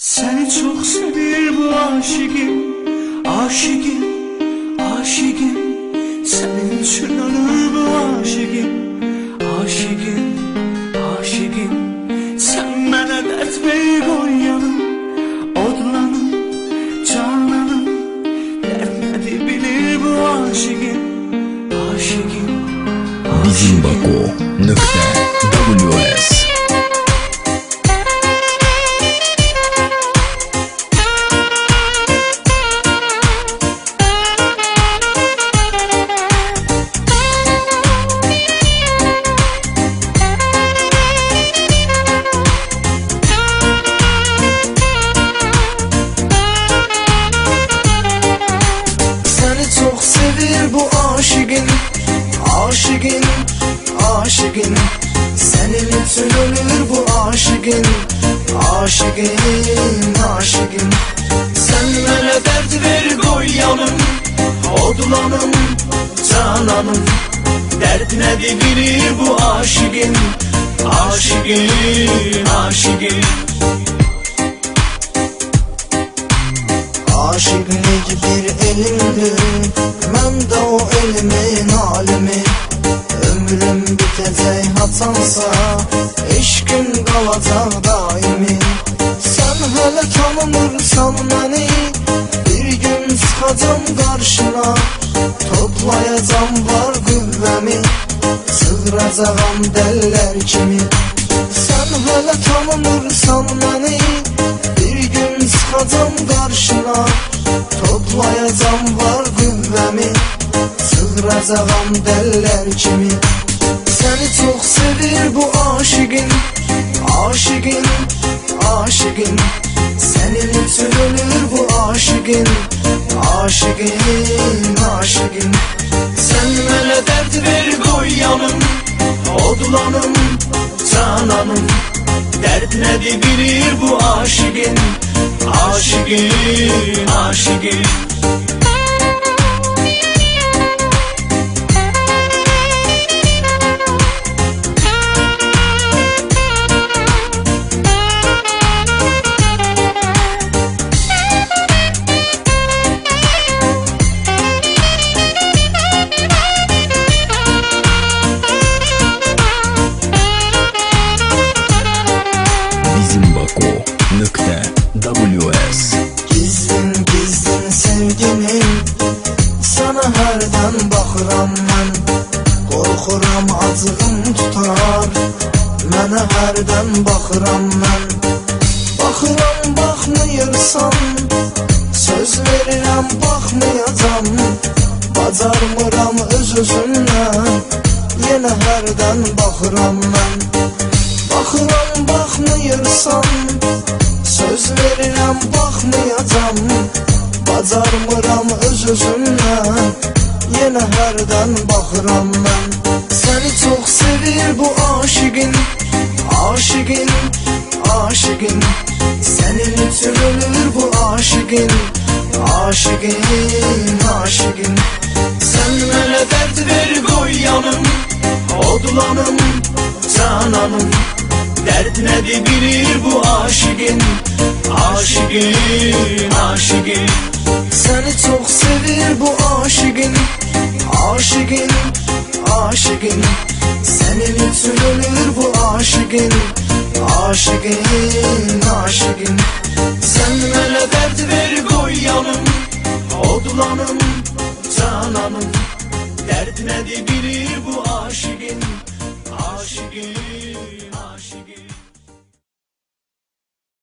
Seni çok sevir bu aşıkım, aşıkım, aşıkım. Senin için ölür bu aşıkım, aşıkım, aşıkım. Sen bana dert ver koyanım, odlanım, canlanım. Dert nedir bilir bu aşıkım, aşıkım, Bizim aşıkım. Bako.ws Çok sevir bu aşıkın, aşıkın, aşıkın. Senin için ölür bu aşıkın, aşıkın, aşıkın. Sen bana dert ver koyanım, odlanım, cananım. Dert nedir bilir bu aşıkın, aşıkın, aşıkın. Aşıklık bir elimdir, mən də o elimin alimi. Ömrüm bitecek hatansa, eşkin qalacaq daimi. Sen hələ tanımırsan məni, bir gün çıxacam qarşına. Toplayacam var qüvvəmi, sığıracağam dəllər kimi. Sen hələ tanımırsan məni, bir gün çıxacam qarşına. Toplayacam var qüvvəmi, sığıracağam dəllər kimi. Səni çox sevir bu aşıkın, aşıkın, aşıkın. Sənin üçün ölür bu aşıkın, aşıkın, aşıkın. Sən mənə dərd ver koyanım, odlanım, cananım. Dert nedir bilir bu aşıkın, aşıkın, aşıkın. Bizim Bako.ws Gizlin gizlin sevgilim, sana hərdən baxıram mən. Qorxuram acığım tutar, mənə hərdən baxıram mən. Baxıram baxmıyırsan, söz verirəm baxmayacam. Bacarmıram öz-özümdən, yenə hərdən baxıram mən. Baxıram baxmıyırsan, söz verirəm baxmayacam. Bacarmıram öz-özümdən, yenə hərdən baxıram mən. Səni çox sevir bu aşıkın, aşıkın, aşıkın. Sənin üçün ölür bu aşıkın, aşıkın, aşıkın. Sən mənə dərd ver koyanım, odlanım, cananım. Dert nedir bilir bu aşıkın, aşıkın, aşıkın. Səni çox sevir bu aşıkın, aşıkın, aşıkın. Sənin üçün ölür bu aşıkın, aşıkın, aşıkın. Sən mənə dərd ver koyanım, odlanım, cananım. Dert nedir bilir bu aşıkın, aşıkın, aşıkın.